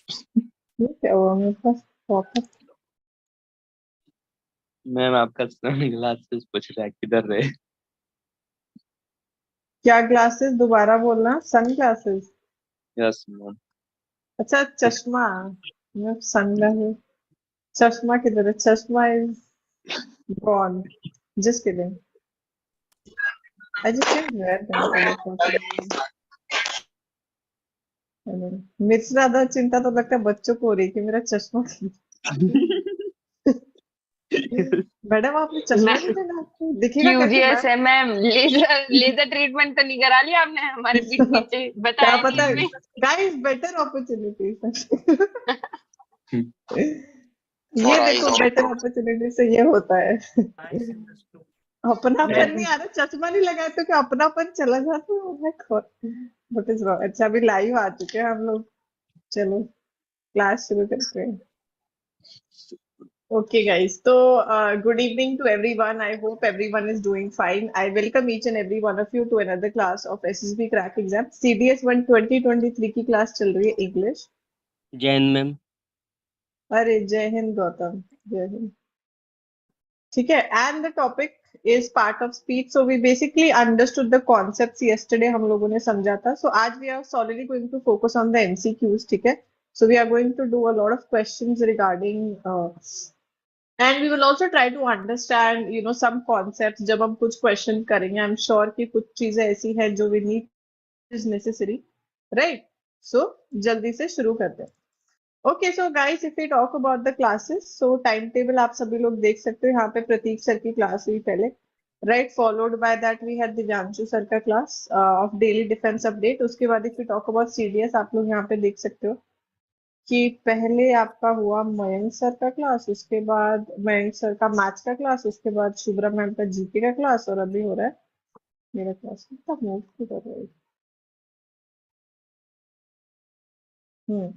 ये क्या हुआ मेरे पास वापस? मैम आपका सन ग्लासेस पूछ रहा है किधर रहे। क्या ग्लासेस? दोबारा बोलना। Sunglasses? Yes ma'am. अच्छा चश्मा। मैं सन ग्लासेस। चश्मा किधर है? चश्मा is gone. Just kidding. I just can wear them for the first time. मेरे से ज्यादा चिंता तो लगता है बच्चों को हो रही है कि मेरा चश्मा मैडम आपने चश्मा नहीं पहना, आपको दिखेगा कैसे क्यूजीएस मैम? है मैम। लेजर लेजर ट्रीटमेंट तो नहीं करा लिया आपने हमारे पीठ पीछे, क्या बताया पता। न्यूज में। Guys better opportunity. ये फॉर आईज देखो बेटर अपॉर्चुनिटी से ये होता है। अपनापन नहीं मैम। आ रहा, चश्मा नहीं लगाया तो क्या अपनापन चला जाता है? Oh my God, what is wrong? अच्छा अभी लाइव आ चुके हैं हम लोग। चलो क्लास शुरू करते हैं। Okay, guys. So, good evening to everyone. I hope everyone is doing fine. I welcome each and every one of you to another class of SSB Crack Exam. CDS 1 2023 की class चल रही है English. जय Hind ma'am. अरे जय हिंद गौतम, जय हिंद। ठीक है। And the topic is part of speech, so we basically understood the concepts yesterday, हम लोगों ने समझा था। सो आज we are solidly going to focus on the MCQs. ठीक है। So we are going to do a lot of questions regarding and we will also try to understand some concepts जब हम कुछ क्वेश्चन करेंगे। I am sure कि कुछ चीजें ऐसी हैं जो we need is necessary, right? So जल्दी से शुरू करते हैं। Okay so guys, if we talk about the classes, so time table आप सभी लोग देख सकते हो। यहाँ पे प्रतीक सर की क्लास हुई पहले, right? Followed by that we had Divyanshu sir का class of daily defence update. उसके बाद if you talk about CDS, आप लोग यहाँ पे देख सकते हो कि पहले आपका हुआ मयंक सर का क्लास, उसके बाद मयंक सर का मैथ्स का क्लास, उसके बाद शुभ्रा मैम का जीके का क्लास, और अभी हो रहा है मेरा क्लास। कितना मूव क्यों कर रहा है? Hmm.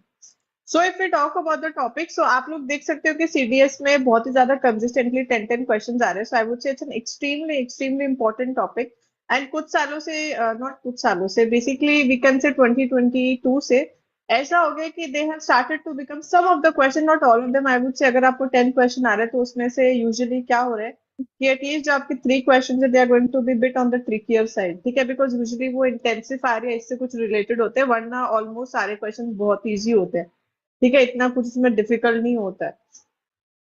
So if we talk about the topic, so आप लोग देख सकते हो कि सीडीएस में बहुत ही ज्यादा कंसिस्टेंटली 10 क्वेश्चंस आ रहे हैं। So I would say it's an extremely extremely important topic. And कुछ सालों से, नॉट कुछ सालों से, बेसिकली वी कैन से 2022 से ऐसा हो गया कि they have started to become some of the question, not all of them. I would say अगर आपको 10 क्वेश्चन आ रहे हैं तो उसमें से यूजुअली क्या हो रहा है कि एटलीस्ट जो आपके 3 क्वेश्चन है they are going to be bit on the trickier side. ठीक है, बिकॉज यूजुअली वो इंटेंसिफायर या इससे कुछ रिलेटेड होते हैं, वरना ऑलमोस्ट सारे क्वेश्चन बहुत ईजी होते हैं। ठीक है, इतना कुछ इसमें डिफिकल्ट नहीं होता है।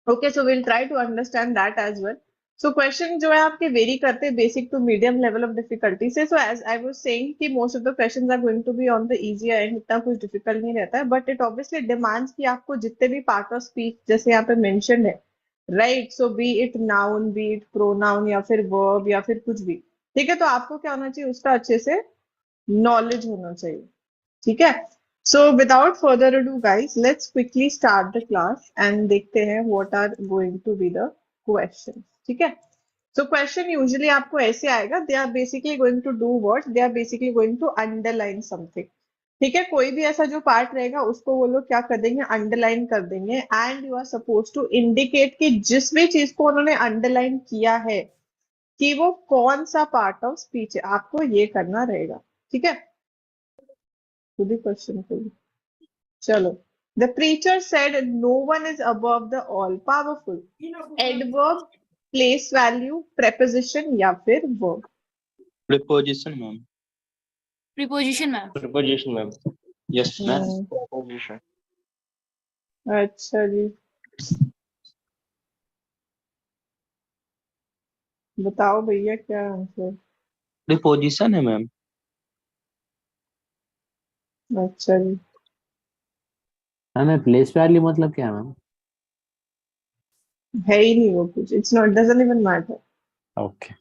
Okay, so will try to understand that as well. So question जो है आपके वेरी करते हैं basic to medium level of difficulty से। So as I was saying कि most of the questions are going to be on the easy end, इतना कुछ difficult नहीं रहता है, बट इट ऑब्वियसली डिमांड्स कि आपको जितने भी पार्ट ऑफ स्पीच जैसे यहाँ पे मेंशन है, right? So B it noun, B it pronoun, या फिर वर्ब, या फिर कुछ भी, ठीक है, तो आपको क्या होना चाहिए, उसका अच्छे से नॉलेज होना चाहिए। ठीक है। So without further ado guys, let's quickly start the class and देखते हैं what are going to be the questions। ठीक है। So question usually आपको ऐसे आएगा, they are basically going to do what? They are basically going to underline something। ठीक है, कोई भी ऐसा जो पार्ट रहेगा उसको वो लोग क्या कर देंगे, अंडरलाइन कर देंगे। And you are suppose to indicate कि जिस भी चीज को उन्होंने अंडरलाइन किया है कि वो कौन सा पार्ट ऑफ स्पीच है, आपको ये करना रहेगा। ठीक है, खुद ही क्वेश्चन खुद। चलो। The preacher said no one is above the all powerful. Adverb, place value, preposition, या फिर verb? Preposition ma'am. Preposition ma'am. Preposition ma'am. Yes ma'am. Hmm, preposition. अच्छा जी, बताओ भैया क्या आंसर? प्रीपोजिशन है मैम। अच्छा जी, मैम प्लेस वैल्यू मतलब क्या है मैम? है ही नहीं वो कुछ, it's not, doesn't even matter. Okay.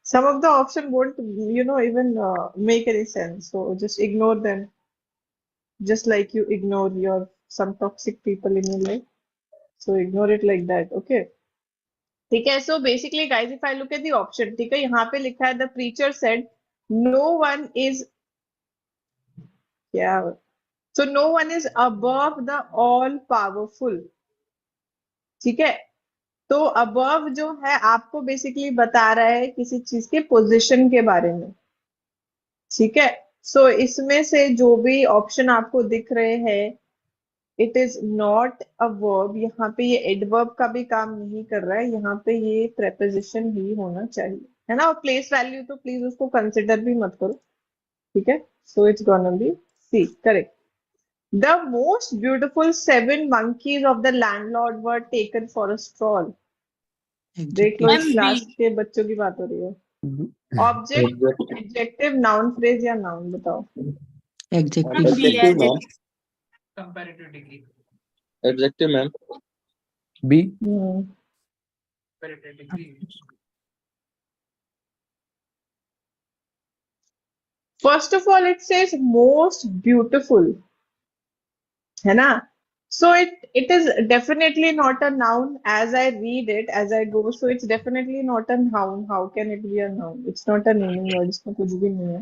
Some of the option won't, even make any sense. So just ignore them, just like you ignore your some toxic people in your life. So ignore it like that. Okay. ठीक है। So basically guys, if I look at the option, ठीक है, यहाँ पे लिखा है the preacher said no one is, क्या, so no one is above the all powerful. ठीक है, तो अबव जो है आपको बेसिकली बता रहा है किसी चीज के पोजीशन के बारे में। ठीक है, सो इसमें से जो भी ऑप्शन आपको दिख रहे हैं, it is not a verb. यहाँ पे ये एडवर्ब का भी काम नहीं कर रहा है, यहाँ पे ये प्रेपोजिशन ही होना चाहिए, है ना। और प्लेस वैल्यू तो प्लीज उसको कंसिडर भी मत करो, ठीक है। So it's gonna be C, correct. The most beautiful 7 monkeys of the landlord were taken for a stroll. देख लो, adjective is ma'am B. Class के बच्चों की बात हो रही है। Object, exact adjective, noun phrase या नाउन, बताओ। Adjective B adjective ma'am, comparative degree. Adjective ma'am. B. Hmm Comparative degree. First of all it says most beautiful, है ना। So it is definitely not a noun as I read it, as I go. So it's definitely not a noun. How can it be a noun? It's not a naming word. इसमें कुछ भी नहीं है,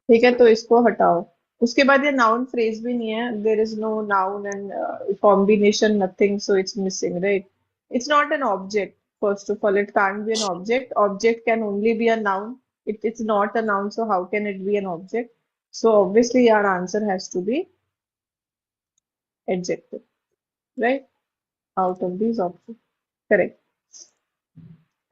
ठीक है। तो इसको हटाओ। उसके बाद ये नाउन फ्रेज भी नहीं है। There is no noun and combination, nothing, so it's missing, right. It's not an object. First of all, it can't be an object. Object can only be a noun. It's not a noun, so how can it be an object? So obviously our answer has to be adjective, right? Out of these options, correct.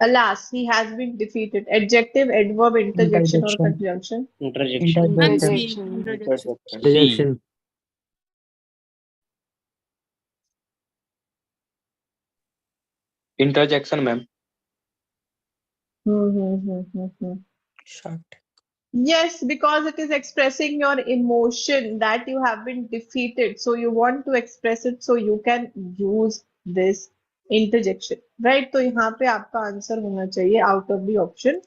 Alas, he has been defeated. Adjective, adverb, interjection or interjection conjunction? Interjection. Ma'am C. Interjection. Introduction. Interjection. Rejection. Interjection ma'am. Hmm. Short Yes, because it is expressing your emotion that you have been defeated. So you want to express it, so you can use this interjection, right? तो यहाँ पे आपका answer होना चाहिए out of the option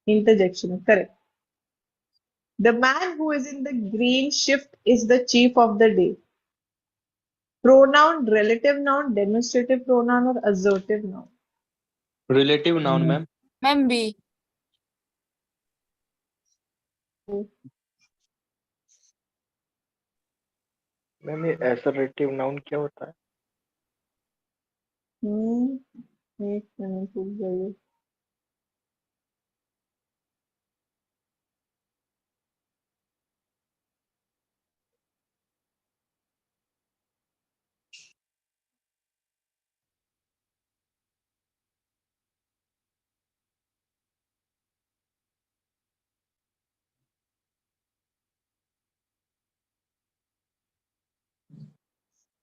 interjection, correct. The man who is in the green shift is the chief of the day. Pronoun, relative noun, demonstrative pronoun or assertive noun? Relative noun ma'am. Ma'am B. Ma'am ये assertive noun क्या होता है? एक minute रुक जाइए।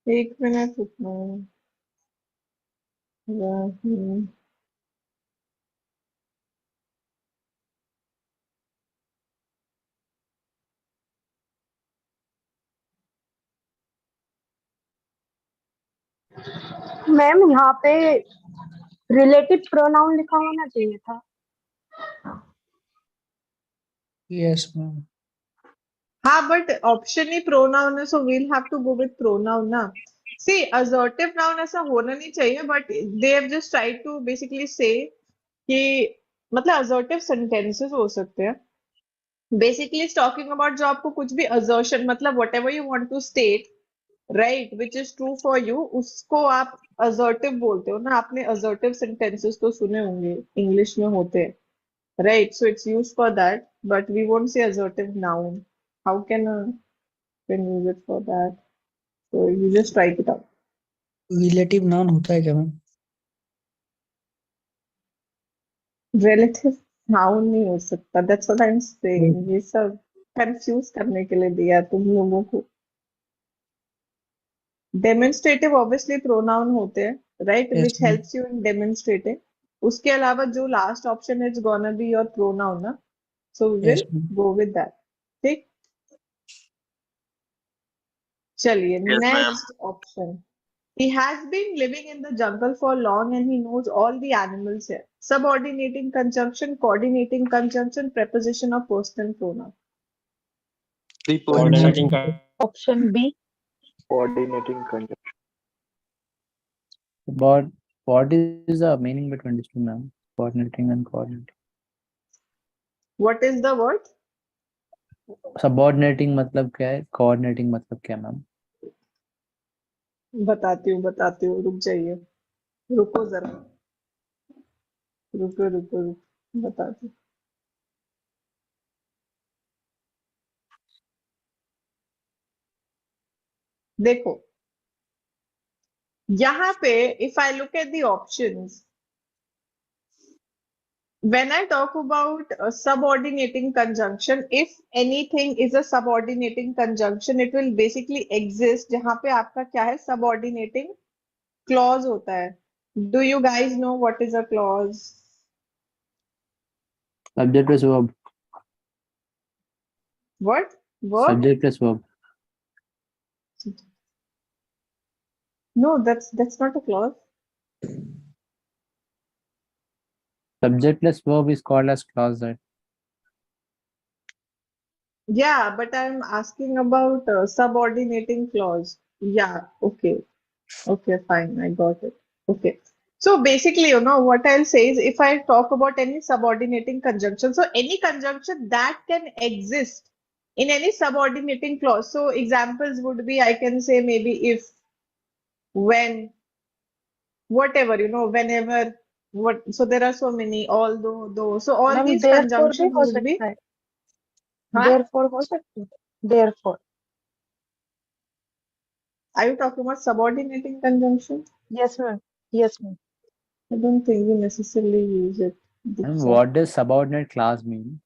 एक minute रुकना है। मैम यहाँ पे रिलेटिव प्रोनाउन लिखा होना चाहिए था। यस मैम हाँ, बट ऑप्शन ही प्रोनाउन है, so we'll have to go with pronoun ना। सी, असर्टिव नाउन ऐसा होना नहीं चाहिए, but they have just tried to basically say कि मतलब असर्टिव सेंटेंसेस हो सकते हैं। बेसिकली इट्स टॉकिंग अबाउट जो आपको कुछ भी असर्शन, मतलब whatever you want to state, right, which is true for you, उसको आप असर्टिव बोलते हो ना। आपने असर्टिव सेंटेंसेस तो सुने होंगे, इंग्लिश में होते हैं, right? So it's used for that, but we won't say assertive noun. How can use it for that? So you just write it out. Relative noun होता है क्या मैम? Relative noun नहीं हो सकता. That's what I'm saying. ये सब confuse करने के लिए दिया तुम लोगों को. Demonstrative obviously pronoun होते हैं, right? Yes Which ma'am helps you in demonstrating. उसके अलावा जो last option is gonna be your pronoun ना. So we yes will ma'am go with that. ठीक? चलिए, Yes, ma'am. next option. He has been living in the jungle for long and he knows all the animals here. Subordinating conjunction, coordinating conjunction, preposition or personal pronoun. Coordinating option B. coordinating conjunction. What is the meaning between these two, ma'am? Coordinating and coordinating. What is the word? Subordinating मतलब क्या है? Coordinating मतलब क्या, ma'am? बताती हूँ, रुक जाइए, रुको जरा, रुको, बताती हूँ। देखो यहाँ पे if I look at the options, when I talk about a subordinating conjunction, if anything is a subordinating conjunction, it will basically exist जहाँ पे आपका क्या है subordinating clause होता है. Do you guys know what is a clause? Subject plus verb. What? Verb? Subject plus verb. No, that's not a clause. Subject plus verb is called as clause, right? Yeah, but I'm asking about subordinating clause. Yeah, okay. Okay, fine. I got it. Okay. So basically, what I'll say is if I talk about any subordinating conjunction, so any conjunction that can exist in any subordinating clause. So examples would be, I can say maybe if, when, whatever, whenever, what. So there are so many, although, though. So all ma'am these therefore भी conjunctions हो would be, सकता है, huh? therefore हो सकता है, therefore. Are you talking about subordinating conjunction? Yes ma'am, yes ma'am. I don't think we necessarily use it. And what does subordinate clause mean?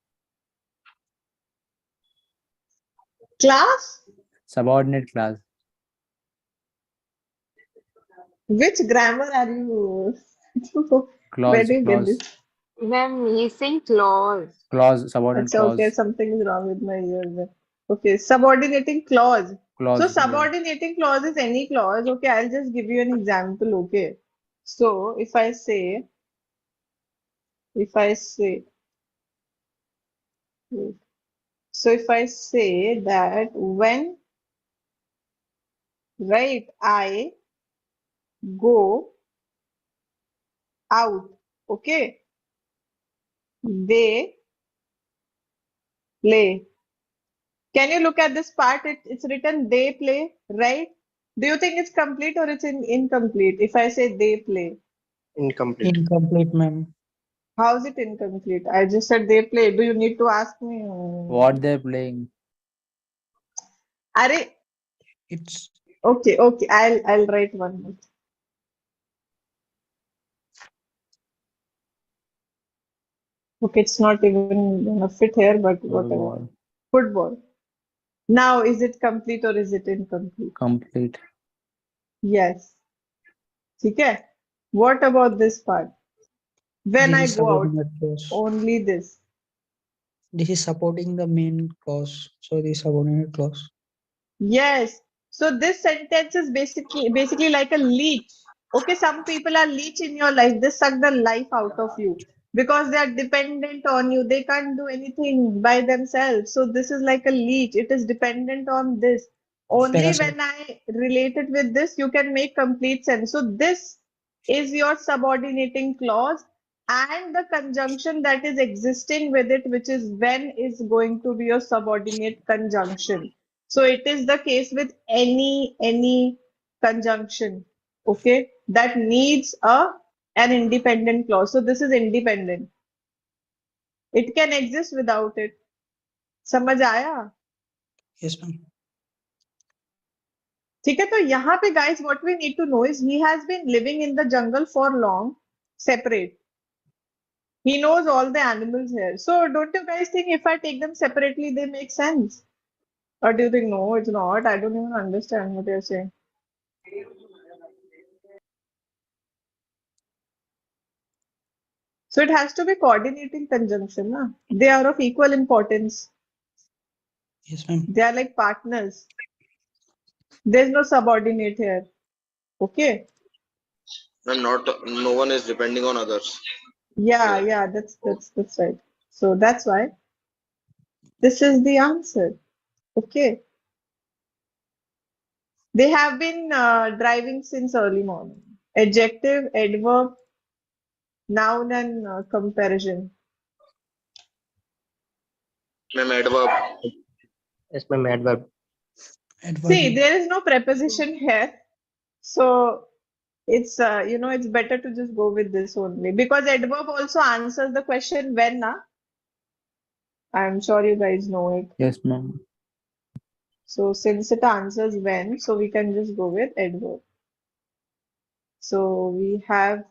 Class? Subordinate clause. Which grammar are you? Where Clause, do you get clause, this? Ma'am, he's saying clause. clause, subordinate Achha, okay, clause, something is wrong with my ears then. Okay, subordinating clause. So clause. Yeah. subordinating clause is any clause. Okay, I'll just give you an example. Okay. So if I say, wait. So if I say that when, right, I go out, okay, they play. Can you look at this part? It's written they play, right? Do you think it's complete or it's incomplete? If I say they play, Incomplete. Incomplete, ma'am. how is it incomplete? I just said they play. Do you need to ask me? What they're playing. Are It's okay. I'll write one more. Okay, it's not even gonna fit here, but whatever. Football. Football. Now, is it complete or is it incomplete? Complete. Yes. Okay. What about this part? When I this is go out, subordinate clause. only this. This is supporting the main clause. So this is subordinate clause. Yes. So this sentence is basically like a leech. Okay, some people are leech in your life. They suck the life out of you because they are dependent on you. They can't do anything by themselves. So this is like a leech. It is dependent on this. Only Parasite. when I relate it with this, you can make complete sense. So this is your subordinating clause, and the conjunction that is existing with it, which is when, is going to be your subordinate conjunction. So it is the case with any conjunction, okay, that needs an independent clause. So this is independent. It can exist without it. समझ आया? Yes, ma'am. ठीक है, तो यहाँ पे guys, what we need to know is he has been living in the jungle for long, separate. He knows all the animals here. So don't you guys think if I take them separately, they make sense? Or do you think no, it's not? I don't even understand what you're saying. So it has to be coordinating conjunction, na? They are of equal importance. Yes, ma'am. They are like partners. There's no subordinate here. Okay. And no one is depending on others. Yeah, that's right. So that's why this is the answer. Okay. They have been driving since early morning. Adjective, adverb, noun, and comparison. Ma'am, adverb. Yes, ma'am. Adverb. Adverb. See, there is no preposition here. So it's it's better to just go with this only because adverb also answers the question when, na? I'm sure you guys know it. Yes, ma'am. So since it answers when, so we can just go with adverb. So we have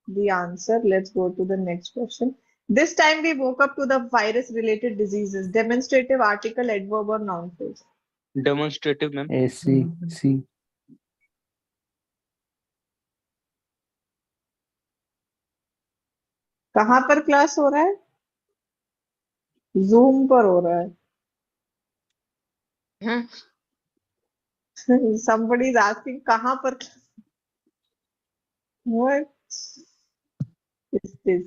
the answer. Let's go to the next question. This time we woke up to the virus-related diseases. Demonstrative article, adverb or noun phrase. Demonstrative, ma'am. AC, C. कहाँ पर class हो रहा है? Zoom पर हो रहा है. हाँ, Somebody is asking कहाँ पर. What is this?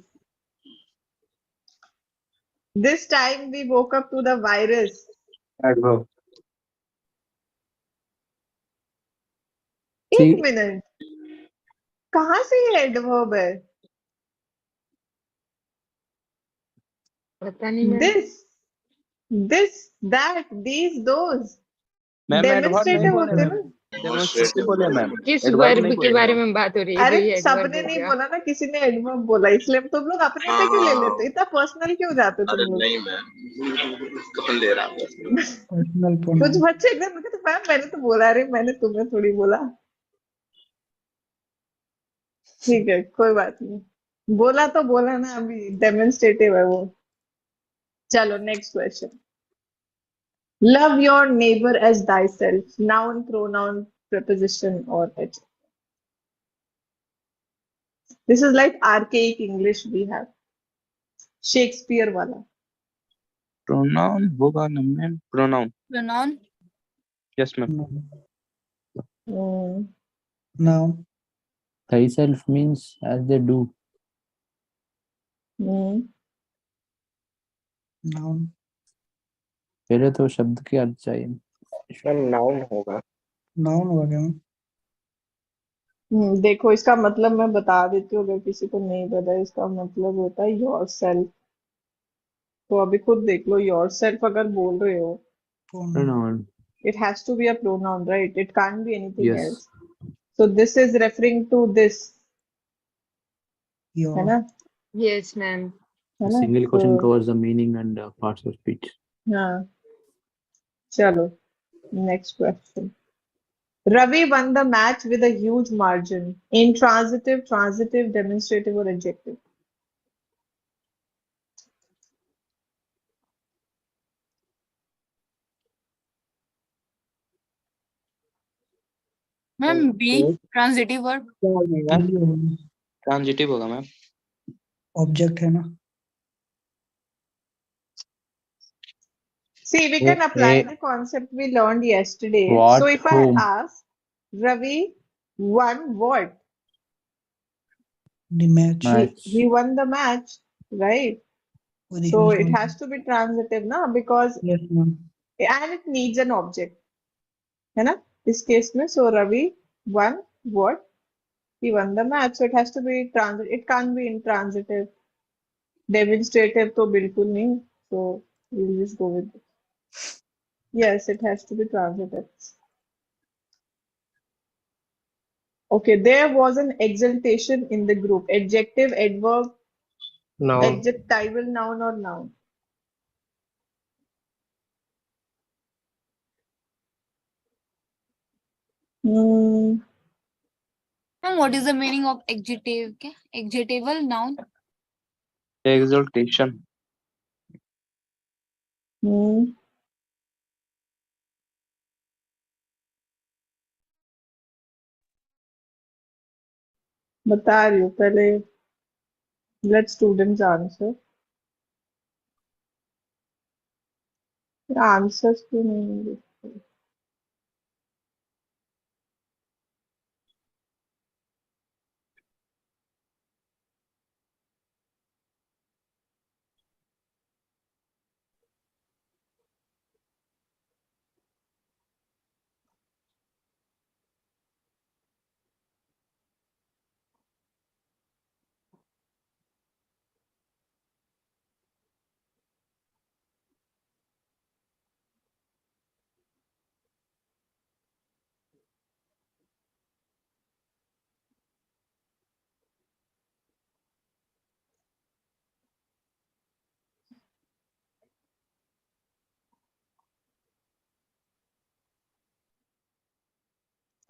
This time we woke up to the virus. Adverb. एक C. मिनट, कहाँ से ये एडवर्ब है? पता नहीं ma'am. This, that, these, those. Ma'am adverb नहीं डेमोन्स्ट्रेटिव बोले होते मैम. ना. डेमोन्स्ट्रेटिव बोले मैम. किस एडवर्ब वर्ब नहीं के बोले बारे मैम. में बात हो रही है? अरे वही एडवर्ब सबने हो नहीं गया। बोला ना, किसी ने एडवर्ब बोला, इसलिए तुम लोग अपने पे क्यों ले लेते हो? इतना पर्सनल क्यों जाते हो अरे तुम लोग? नहीं मैम, कौन ले रहा है? Personal कुछ pronoun. बच्चे एकदम कहते मैम मैंने तो बोला. अरे मैंने तुम्हें थोड़ी बोला. ठीक है, कोई बात नहीं. बोला तो बोला ना, अभी डेमोन्स्ट्रेटिव है वो. चलो next question. Love your neighbor as thyself. Noun, pronoun, preposition or adjective. This is like archaic English we have. Shakespeare वाला. Pronoun होगा ना ma'am. Pronoun. Pronoun. Yes ma'am. Noun. Hmm. Noun. Thyself means as they do. Hmm. Noun. पहले तो शब्द के अर्थ चाहिए. Ma'am noun होगा. Noun हो गया. देखो इसका मतलब मैं बता देती हूँ, अगर किसी को नहीं पता है, इसका मतलब होता है योर सेल्फ. तो अभी खुद देख लो, योर सेल्फ अगर बोल रहे हो, Pronoun. Pronoun. it has to be a pronoun, right? It can't be anything Yes. else. So this is referring to this, है Your. ना? Yes ma'am. है A ना? single question तो covers the meaning and parts of speech. हाँ, चलो next question. Ravi won the match with a huge margin. Intransitive, transitive, demonstrative or adjective. Ma'am B transitive verb. Transitive होगा ma'am. Object है ना. See, we can apply the concept we learned yesterday. What? So if Whom? I ask, Ravi won what? The match. Match. He won the match, right? Or the So huge it one. has to be transitive, na? Because Yes ma'am. and it needs an object, है ना? इस case में, so Ravi won what? He won the match. So it has to be transit. It can't be intransitive. Demonstrative तो बिल्कुल नहीं. So we'll just go with it. Yes, it has to be transitive. Okay, there was an exaltation in the group. Adjective, adverb, noun. adjectival, noun or noun. Hmm. Ma'am what is the meaning of adjective? क्या adjectival noun? Exaltation. Hmm. बता रही हूँ पहले. Let students answer. Answers क्यों नहीं मिल रहे?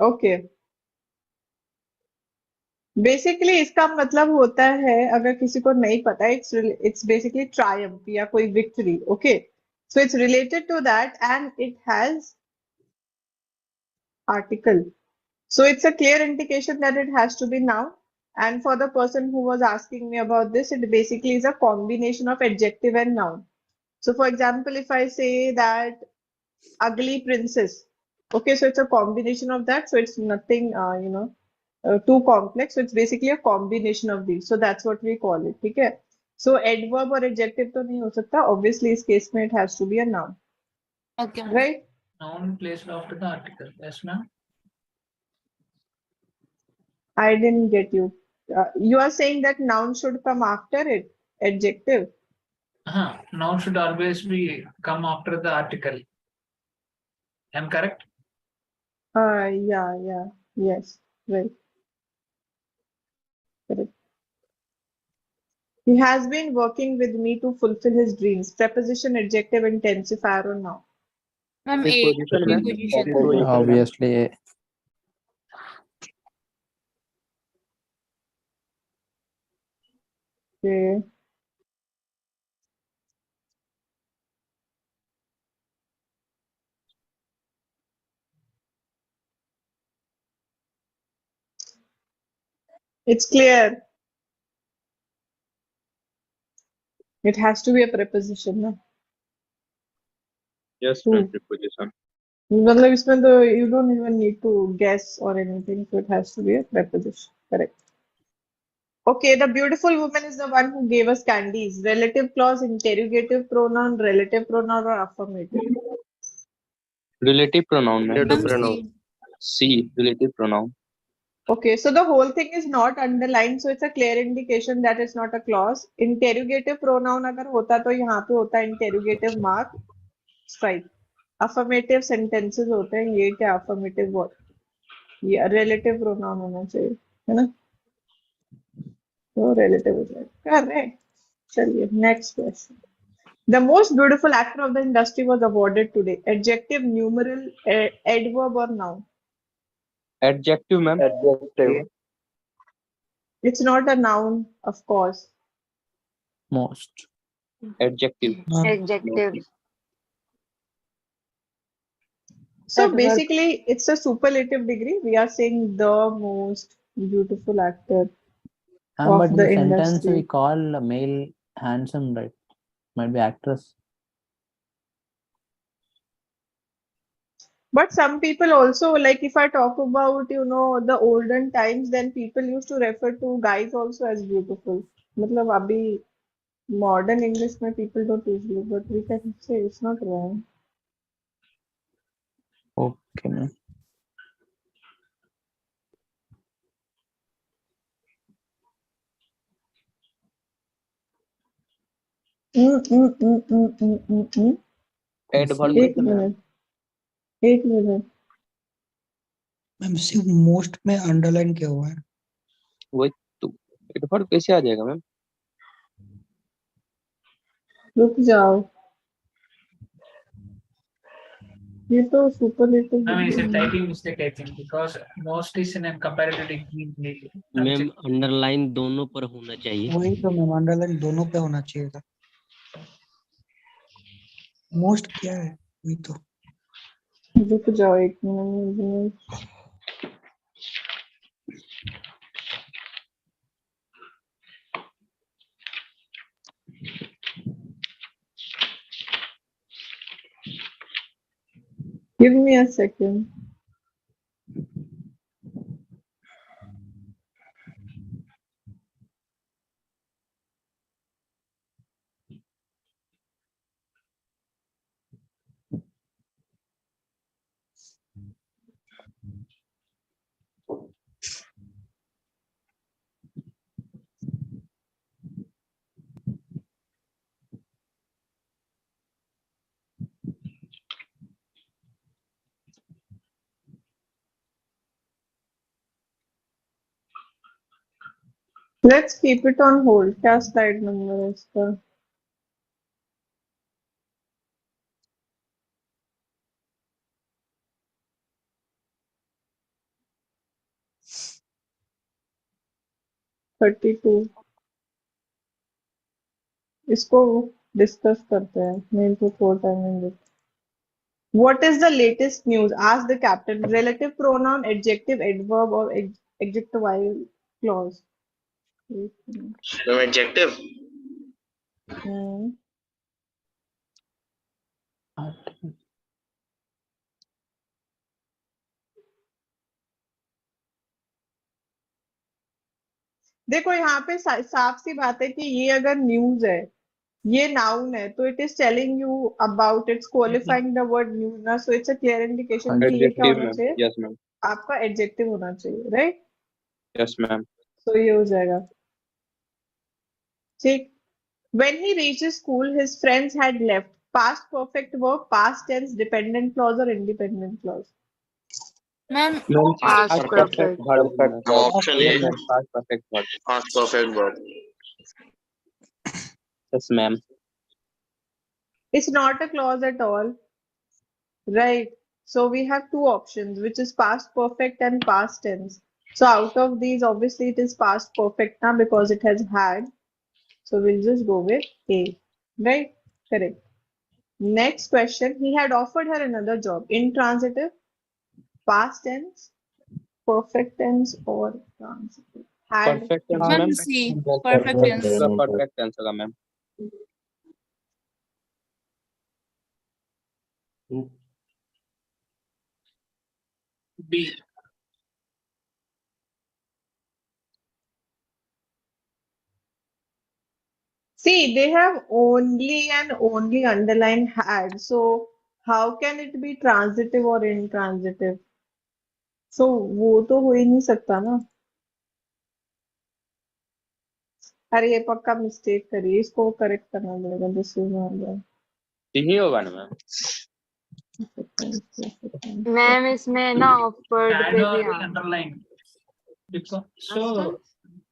Okay basically इसका मतलब होता है, अगर किसी को नहीं पता, इट्स बेसिकली ट्रायम्फ या कोई victory. Okay, so it's related to that and it has article. So it's a clear indication that it has to be noun. And for the person who was asking me about this, it basically is a combination of adjective and noun. So for example, if I say that ugly princess, okay, so it's a combination of that. So it's nothing, too complex. So it's basically a combination of these. So that's what we call it. Okay. So adverb or adjective तो नहीं हो सकता. Obviously, इस case में it has to be a noun, Okay, ma'am. right? Noun placed after the article. Yes, ma'am. I didn't get you. You are saying that noun should come after it, adjective. Noun should always be come after the article. Am correct? Yeah, yes, right, correct. He has been working with me to fulfill his dreams. Preposition, adjective, intensifier or noun. Ma'am, Preposition, ma'am. preposition. Preposition. Obviously, Okay. It's clear. It has to be a preposition, no? Yes, True. ma'am. Preposition. मतलब इसमें तो you don't even need to guess or anything, so it has to be a preposition. Correct. Okay, the beautiful woman is the one who gave us candies. Relative clause, interrogative pronoun, relative pronoun or affirmative. Relative pronoun, ma'am. Relative Ma'am, pronoun. C. Relative pronoun. Okay, so the whole thing is not underlined, so it's a clear indication that it's not a clause. Interrogative pronoun अगर होता तो यहाँ पे होता interrogative mark, strike. Affirmative sentences होते हैं, ये क्या affirmative what? ये relative pronoun होना चाहिए, है ना? तो relative हो जाएगा. Correct. चलिए, next question. The most beautiful actor of the industry was awarded today. Adjective, numeral, adverb or noun? Adjective, ma'am. Adjective. It's not a noun, of course. most. Adjective. Adjective. So Adverb. basically, it's a superlative degree. We are saying the most beautiful actor But of in the the sentence we industry. call a male handsome, right? Might be actress. But some people also, like if I talk about, the olden times, then people used to refer to guys also as beautiful. मतलब अभी modern English में people don't use it, but we can say it's not wrong. Okay, ma'am. Adverb एक कैसे, ma'am? Minute, एक minute. Ma'am सिर्फ most में underline किया हुआ है. वही तो. Adverb कैसे आ जाएगा, मैम? रुक जाओ, ये तो superlative I mean, it's a degree है. typing mistake, I think, because most is in a comparative degree. Ma'am underline दोनों पर होना चाहिए. वही तो मैम, अंडरलाइन दोनों पे होना चाहिए था. मोस्ट क्या है वही तो. रुक जाओ एक minute. Give me a second. Let's keep it on hold. क्या slide number है इसका? 32 इसको डिस्कस करते हैं मेल को 4 time What is the latest news? Ask the captain. Relative pronoun, adjective, adverb, or adjectival clause. No adjective. Hmm. देखो यहाँ पे साफ सी बात है कि ये अगर न्यूज है, ये नाउन है, तो it is telling you about, it's qualifying the word news ना, so it's a clear indication कि ये क्या Adjective, होना ma'am. चाहिए, Yes, ma'am. आपका एडजेक्टिव होना चाहिए, राइट? Yes, ma'am. तो ये हो जाएगा, ठीक। When he reaches school, his friends had left. Past perfect verb, past tense, dependent clause or independent clause. Ma'am Ma'am, Past past perfect. perfect verb. Perfect हम verb. option Yes, A. ma'am. Past perfect verb. Past perfect verb. Yes, ma'am. It's not a clause at all, right? So we have two options, which is past perfect and past tense. So out of these, obviously it is past perfect now because it has had. So we'll just go with A, right? Correct. Next question. He had offered her another job. Intransitive, past tense, perfect tense, or transitive. Had. Perfect tense, ma'am ma'am. C perfect tense The perfect tense होगा, ma'am. B. See, they have only and only underlined had. So how can it be transitive or intransitive? So वो तो हो ही नहीं सकता ना। अरे ये पक्का मिस्टेक करी, इसको करेक्ट करना पड़ेगा। दिस इज नॉट यही होगा ना, मैम. मैम इसमें ना ऑफर्ड Had पे or भी हाँ underline. Because so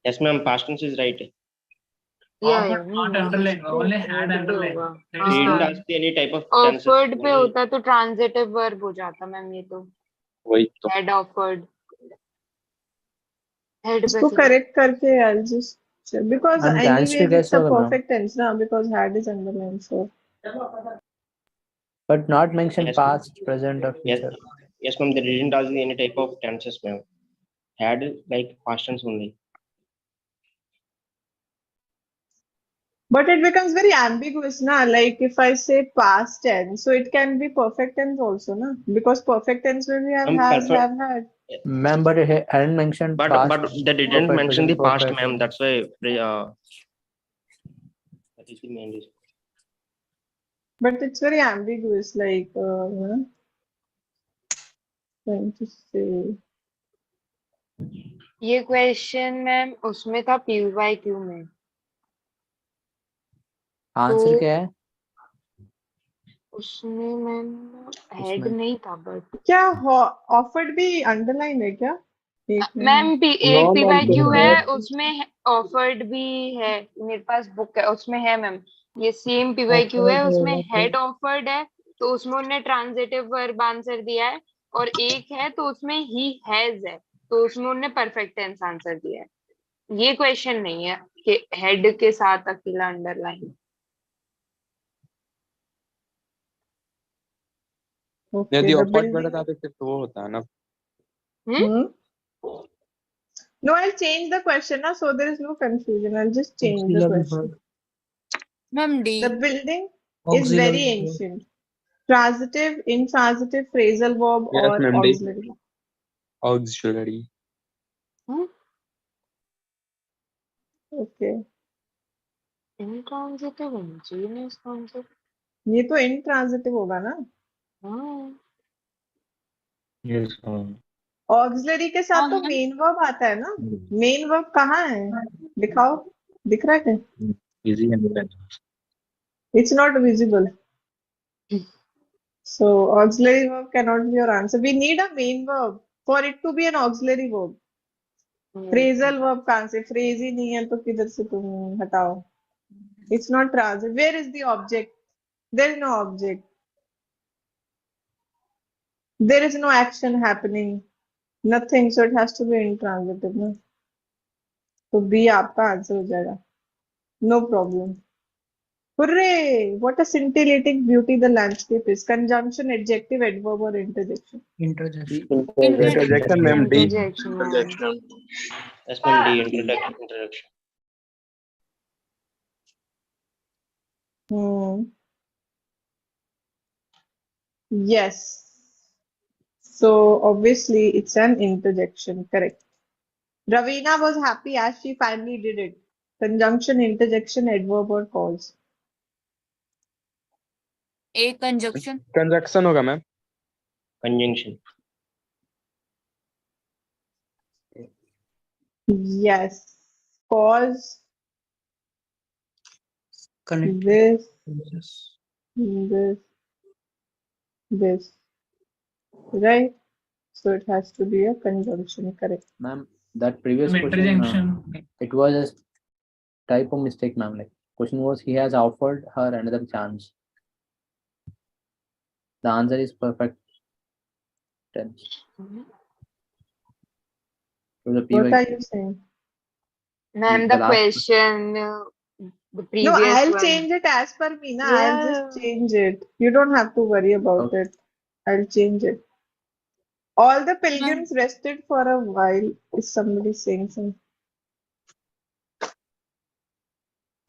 Yes, ma'am. Past tense is right. offered not underline, only had पे underline. होगा That is He didn't हाँ ask any type of tenses. Offered पे Only होता तो ट्रांजिटिव वर्ब हो जाता मैम, ये तो वही तो. हेड ऑफर्ड हेड पे इसको से करेक्ट करके I'll just because And tense पे anyways it's कैसे a होगा मैम? perfect tense ना, because had is underlined. So But not mention Yes, ma'am. past, present, or Yes, future. yes, ma'am. They didn't ask any type of tenses, ma'am. Had like past tense only. but it becomes very ambiguous na, like if I say past tense, so it can be perfect tense also na, because perfect tense will we have Ma'am, has perfect. have had. Ma'am, but it hadn't mentioned But past. they didn't perfect, mention the present, past, perfect. ma'am. That's why. That is the main reason. But it's very ambiguous, like trying to say. ये question ma'am उसमें था PYQ में, answer तो क्या है उसमें ma'am head उसमें? नहीं था बट क्या ऑफर्ड भी अंडरलाइन है क्या? एक मैम मिनट। एक No, ma'am. PYQ है उसमें ऑफर्ड भी है, मेरे पास बुक है उसमें है मैम, ये सेम PYQ है उसमें हेड ऑफर्ड है, तो उसमें उन्होंने ट्रांजिटिव वर्ब आंसर दिया है, और एक है तो उसमें ही हैज है, तो उसमें उन्होंने परफेक्ट टेंस आंसर दिया है। ये क्वेश्चन नहीं है कि हेड के साथ अकेला अंडरलाइन। Okay, यदि the ऑफर्ड building. पढ़ता तो सिर्फ वो होता है ना. No, I'll change the question now, so there is no confusion. I'll just change the question. Ma'am D The building is very ancient. Transitive, intransitive, phrasal verb, Yes, or ma'am. auxiliary. Auxiliary. Okay. Intransitive Angénieux concept, ये तो intransitive होगा ना? हाँ Yes, ma'am. Auxiliary के साथ तो main verb आता है ना? Main verb कहाँ है? दिखाओ, दिख रहा है क्या? Easy and It's not visible. So auxiliary verb cannot be your answer. We need a main verb for it to be an auxiliary verb. Phrasal verb कहाँ से? Phrase ही नहीं है तो किधर से तुम हटाओ? It's not transitive. Where is the object? There is no object. There is no action happening. Nothing. So it has to be intransitive. No? तो बी आपका आंसर हो जाएगा. No problem. Hooray! What a scintillating beauty the landscape is. Conjunction, adjective, adverb, or interjection. Interjection. Interjection, ma'am. D. Interjection. Interjection. Yes, ma'am. D. Introduction. Hmm. Yes. So obviously it's an interjection. Correct. Ravina was happy as she finally did it. Conjunction, interjection, adverb, or cause. A conjunction. Conjunction होगा ma'am. Conjunction. Yes. Cause Connect. this, Yes. this. Right? So it has to be a conjunction. Correct. Ma'am, that previous Some question, interjunction. it was a type of mistake, ma'am. Like question was, he has offered her another chance. The answer is perfect tense. So the What are PY you saying? Ma'am, The the last- question, the No, previous I'll one. change it as per me. Na. I'll Yeah. just change it. You don't have to worry about Okay. it. I'll change it. All the pilgrims rested for a while. Is somebody saying something?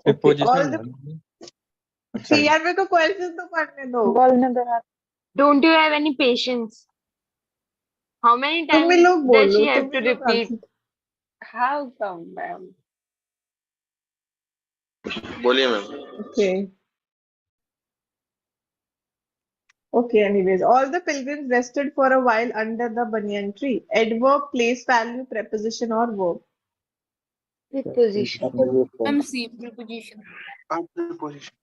Okay. All the यार मेरे को questions तो पढ़ने दो. Don't you have any patience? How many तुम ही times लोग does बोलो. she have तुम to ही लोग repeat? answer. How come, ma'am? बोलिए ma'am. Okay. Okay, anyways, all the pilgrims rested for a while under the banyan tree. Adverb, place value, preposition, or verb. Preposition. Ma'am, C preposition. Preposition.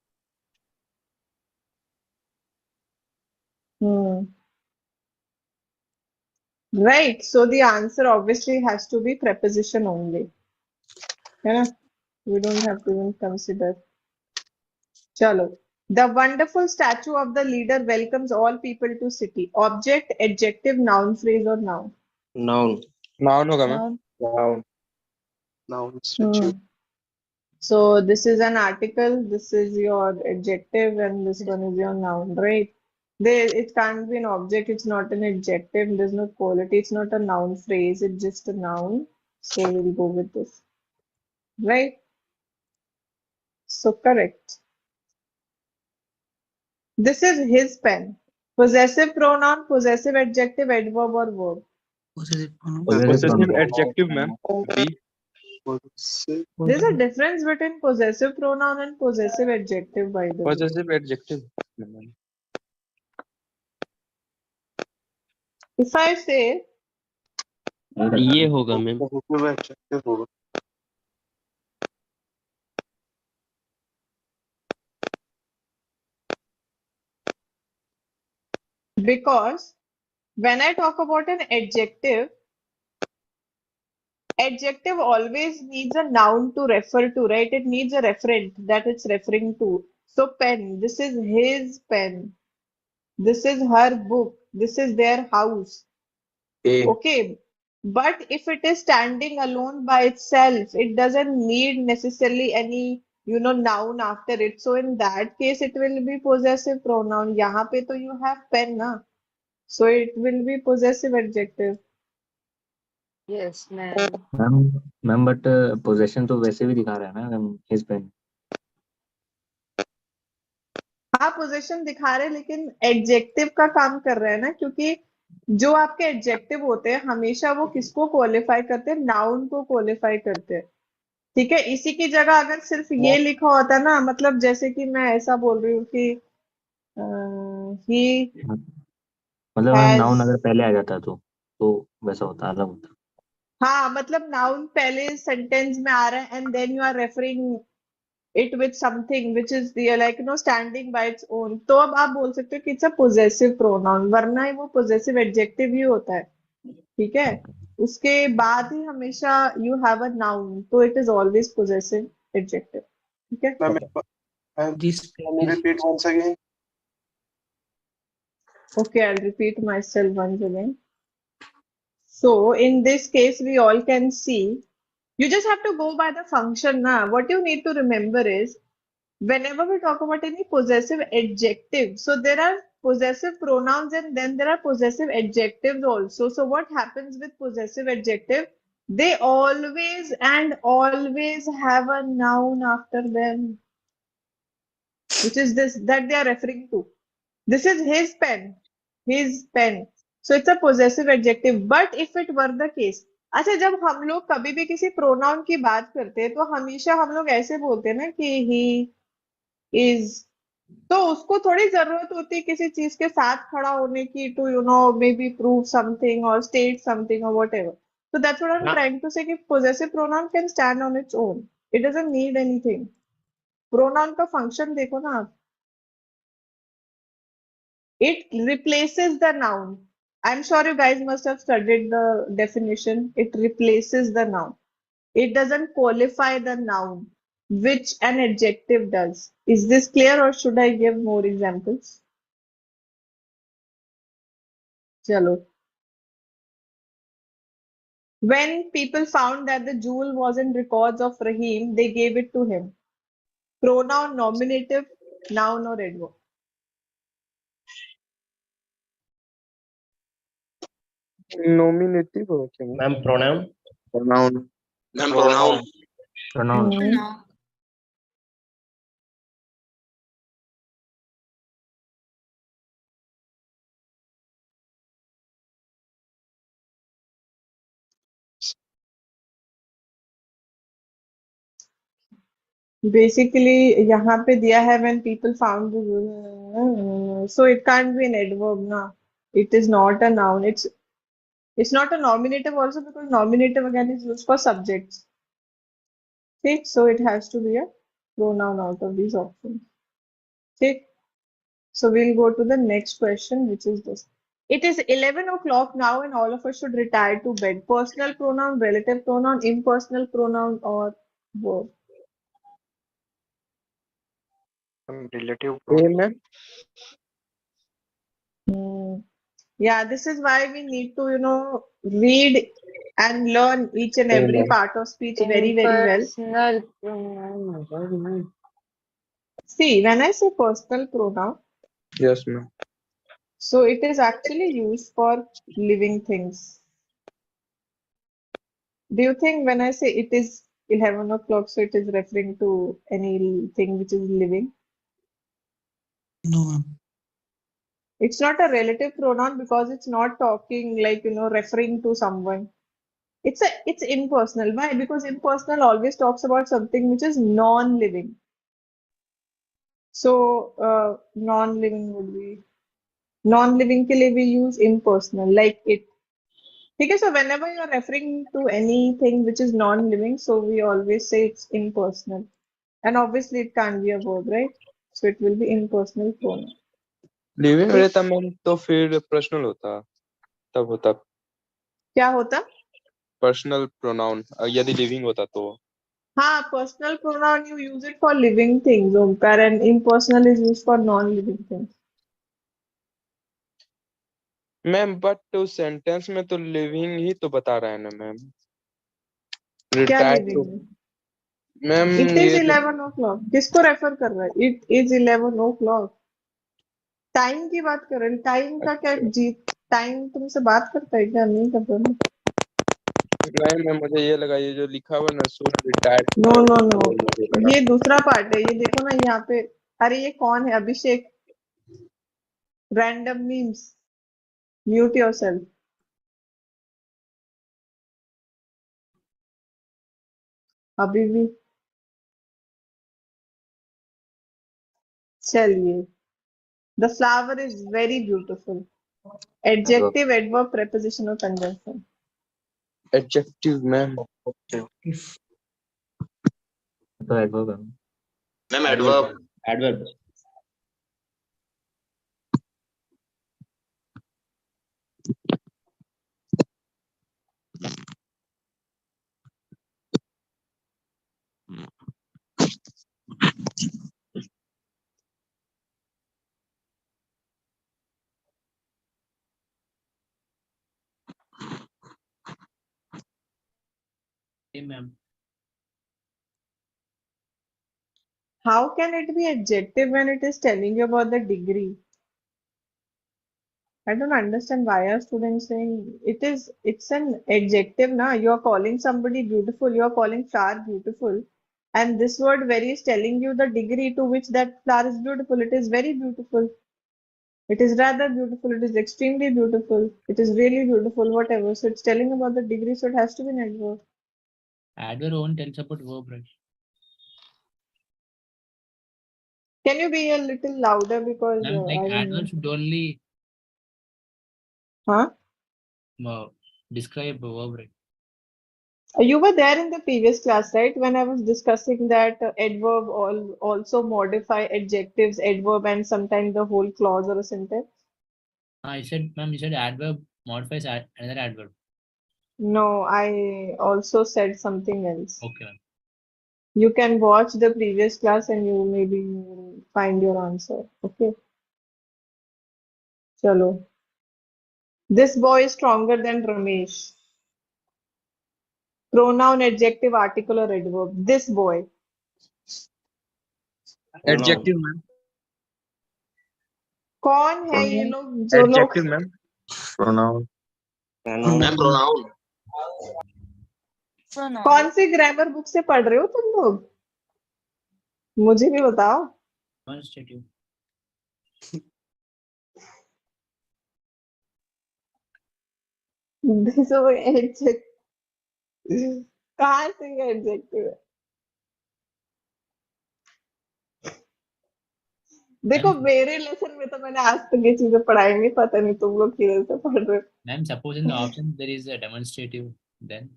Right. So the answer obviously has to be preposition only. Yeah. We don't have to even consider. Chalo. The wonderful statue of the leader welcomes all people to city. Object, adjective, noun, phrase, or noun. Noun. Noun होगा ma'am. Noun. Noun. Statue. So this is an article, this is your adjective, and this one is your noun, right? It can't be an object, it's not an adjective, there's no quality, it's not a noun phrase, it's just a noun. So we'll go with this. Right? So correct. This is his pen. Possessive pronoun, possessive adjective, adverb, or verb. Possessive pronoun. Possessive adjective ma'am. B. Possessive. There's a difference between possessive pronoun and possessive adjective, by the way. Possessive adjective. If I say ये होगा ma'am. Possessive adjective होगा. because when I talk about an adjective always needs a noun to refer to, right? It needs a referent that it's referring to. So pen, this is his pen. This is her book. This is their house. A. Okay. But if it is standing alone by itself, it doesn't need necessarily any, noun after it. So in that case, it will be possessive pronoun. यहाँ पे तो you have pen, na? So it will be possessive adjective. Yes, ma'am. Ma'am but possession तो वैसे भी दिखा रहा है ना मैम हिज पेन. हाँ पोजीशन दिखा रहे हैं लेकिन एडजेक्टिव का काम कर रहा है ना क्योंकि जो आपके एडजेक्टिव होते हैं हमेशा वो किसको क्वालिफाई करते हैं नाउन को क्वालिफाई करते हैं ठीक है इसी की जगह अगर सिर्फ ये लिखा होता ना मतलब जैसे कि मैं ऐसा बोल रही हूँ कि ही मतलब मैम नाउन अगर पहले आ जाता तो वैसा होता अलग होता. हाँ मतलब नाउन पहले सेंटेंस में आ रहा है and then you are referring it with something which is there like standing by its own तो अब आप बोल सकते हो कि it's a possessive pronoun वरना वो possessive adjective ही होता है ठीक है उसके बाद ही हमेशा you have a noun तो it is always possessive adjective ठीक है This pen is Repeat once again. okay I'll repeat myself once again so in this case we all can see You just have to go by the function now. What you need to remember is whenever we talk about any possessive adjective, so there are possessive pronouns and then there are possessive adjectives also. So what happens with possessive adjective? They always and always have a noun after them, which is this that they are referring to. This is his pen, his pen. So it's a possessive adjective. But if it were the case, अच्छा जब हम लोग कभी भी किसी pronoun की बात करते हैं तो हमेशा हम लोग ऐसे बोलते हैं ना कि ही इज, तो उसको थोड़ी जरूरत होती है किसी चीज के साथ खड़ा होने की to maybe prove something और स्टेट समथिंग और whatever. So that's what I'm Ma'am, trying to say कि possessive pronoun can stand on its own. It doesn't need anything. Pronoun का function देखो ना आप. It replaces the noun. I'm sure you guys must have studied the definition. It replaces the noun. It doesn't qualify the noun, which an adjective does. Is this clear or should I give more examples? Chalo. When people found that the jewel was in records of Rahim, they gave it to him. Pronoun, nominative, noun or adverb. Nominative हो क्या? ma'am, pronoun. Pronoun. Ma'am, pronoun. Pronoun. No. Basically, यहाँ पे दिया है when people found the so it can't be an adverb ना. It is not a noun. It's not a nominative also because nominative again is used for subjects. Okay, so it has to be a pronoun out of these options. Okay, so we'll go to the next question, which is this. It is 11 o'clock now and all of us should retire to bed. Personal pronoun, relative pronoun, impersonal pronoun or verb. Relative A pronoun. ma'am. Yeah, this is why we need to, read and learn each and every Amen. part of speech very, very well. Impersonal pronoun. See, when I say personal pronoun, Yes ma'am. so it is actually used for living things. Do you think when I say it is 11 o'clock, so it is referring to anything which is living? No, ma'am. It's not a relative pronoun because it's not talking like, referring to someone. It's impersonal. Why? Because impersonal always talks about something which is non-living. So non-living would be non-living के लिए we use impersonal like it. ठीक है, so whenever you're referring to anything which is non-living, so we always say it's impersonal. And obviously it can't be a verb, right? So it will be impersonal pronoun. Living रहता ma'am तो फिर personal होता, तब होता क्या होता? Personal pronoun यदि living होता तो. हाँ, personal pronoun you use it for living things, Omkar, and impersonal is used for non-living things. Ma'am but उस सेंटेंस में तो लिविंग ही तो बता रहा है ना मैम. क्या रिटायर तो living है? मैम It is ये जो 11 o'clock. किसको रेफर कर रहा है? It is 11 o'clock. टाइम की बात कर रहे हैं. टाइम का क्या अच्छा जीत? टाइम तुमसे बात करता है क्या? नहीं करता ना. नहीं मैम मुझे ये लगा ये जो लिखा हुआ ना सो रिटायर नो नो नो, ये दूसरा पार्ट है. ये देखो ना यहाँ पे. अरे ये कौन है? Abhishek. Random memes. Mute yourself. अभी भी. चलिए. The flower is very beautiful. Adjective, adverb, preposition or conjunction. Adjective ma'am. If तो adverb है. Ma'am, adverb. Adverb. Same, ma'am. How can it be adjective when it is telling you about the degree? I don't understand why are students saying it's an adjective now. You are calling somebody beautiful, you are calling flower beautiful. And this word very is telling you the degree to which that flower is beautiful. It is very beautiful. It is rather beautiful. It is extremely beautiful. It is really beautiful, whatever. So it's telling about the degree, so it has to be an adverb. Adverb won't tells about verb, right? Can you be a little louder because Ma'am, like I don't know. adverb should only Huh? describe a verb, right? You were there in the previous class, right? When I was discussing that adverb also modify adjectives, adverb, and sometimes the whole clause or a sentence. I said, ma'am, you said adverb modifies another adverb. No, I also said something else. Okay, ma'am. You can watch the previous class and you maybe will find your answer. Okay. Chalo. This boy is stronger than Ramesh. Pronoun, adjective, article, or adverb. This boy. Adjective, ma'am. कौन है ये लोग जो लोग Adjective, ma'am. Pronoun. Ma'am, pronoun. Pronoun. कौन सी grammar book से पढ़ रहे हो तुम लोग? मुझे भी बताओ. Constitutive. This boy adjective. कहाँ से ये adjective है? देखो मेरे लेसन में तो मैंने आज तक ये चीजें पढ़ाई नहीं, पता नहीं तुम लोग किधर से पढ़ रहे हो. Ma'am, suppose in the option there is a demonstrative, then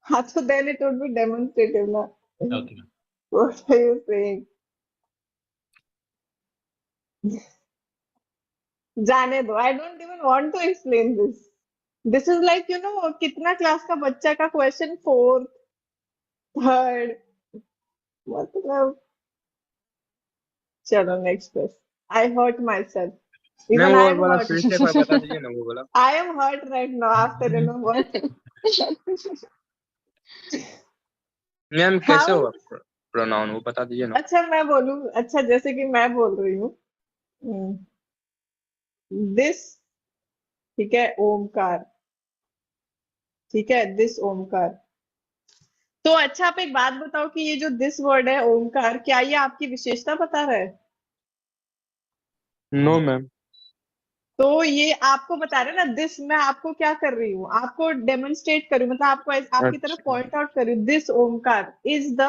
हाँ तो then it would be demonstrative ना. okay, ma'am. What are you saying? जाने दो. I don't even want to explain this. This is like कितना class का बच्चा का question 4th, 3rd. मतलब चलो next question. I hurt myself. Ma'am Even वो I am वाला hurt. फिर से एक बार बता दीजिए ना वो वाला. I am hurt right now after what. Ma'am कैसे How? होगा प्रोनाउन वो बता दीजिए ना. अच्छा मैं बोलूं. अच्छा जैसे कि मैं बोल रही हूँ. This ठीक है ओमकार. ठीक है दिस ओमकार. तो अच्छा आप एक बात बताओ कि ये जो दिस वर्ड है ओमकार, क्या ये आपकी विशेषता बता रहा है? No ma'am. तो ये आपको बता रहे हैं ना. दिस मैं आपको क्या कर रही हूँ, आपको डेमोन्स्ट्रेट कर रही हूँ, मतलब आपको आपकी तरफ अच्छा. पॉइंट आउट कर रही हूँ. This Omkar is the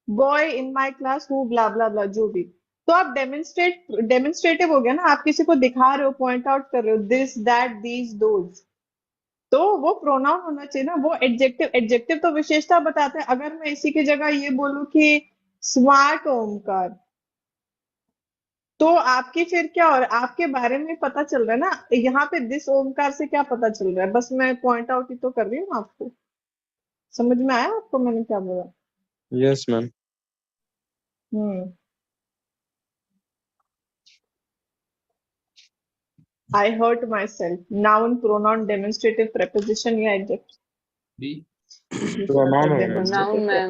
boy in my class who blah blah blah जो भी. तो आप डेमोन्स्ट्रेटिव हो गया ना. आप किसी को दिखा रहे हो, पॉइंट आउट कर रहे हो. This that these those. तो वो प्रोनाउन होना चाहिए ना. वो एडजेक्टिव तो विशेषता बताते हैं. अगर मैं इसी की जगह ये बोलूं कि स्मार्ट ओमकार, तो आपकी फिर क्या और आपके बारे में पता चल रहा है ना. यहाँ पे दिस ओमकार से क्या पता चल रहा है? बस मैं पॉइंट आउट ही तो कर रही हूँ आपको. समझ में आया आपको मैंने क्या बोला? Yes ma'am. I hurt myself. Noun, pronoun, demonstrative preposition या adjective. B. Pronoun होगा. Pronoun, ma'am.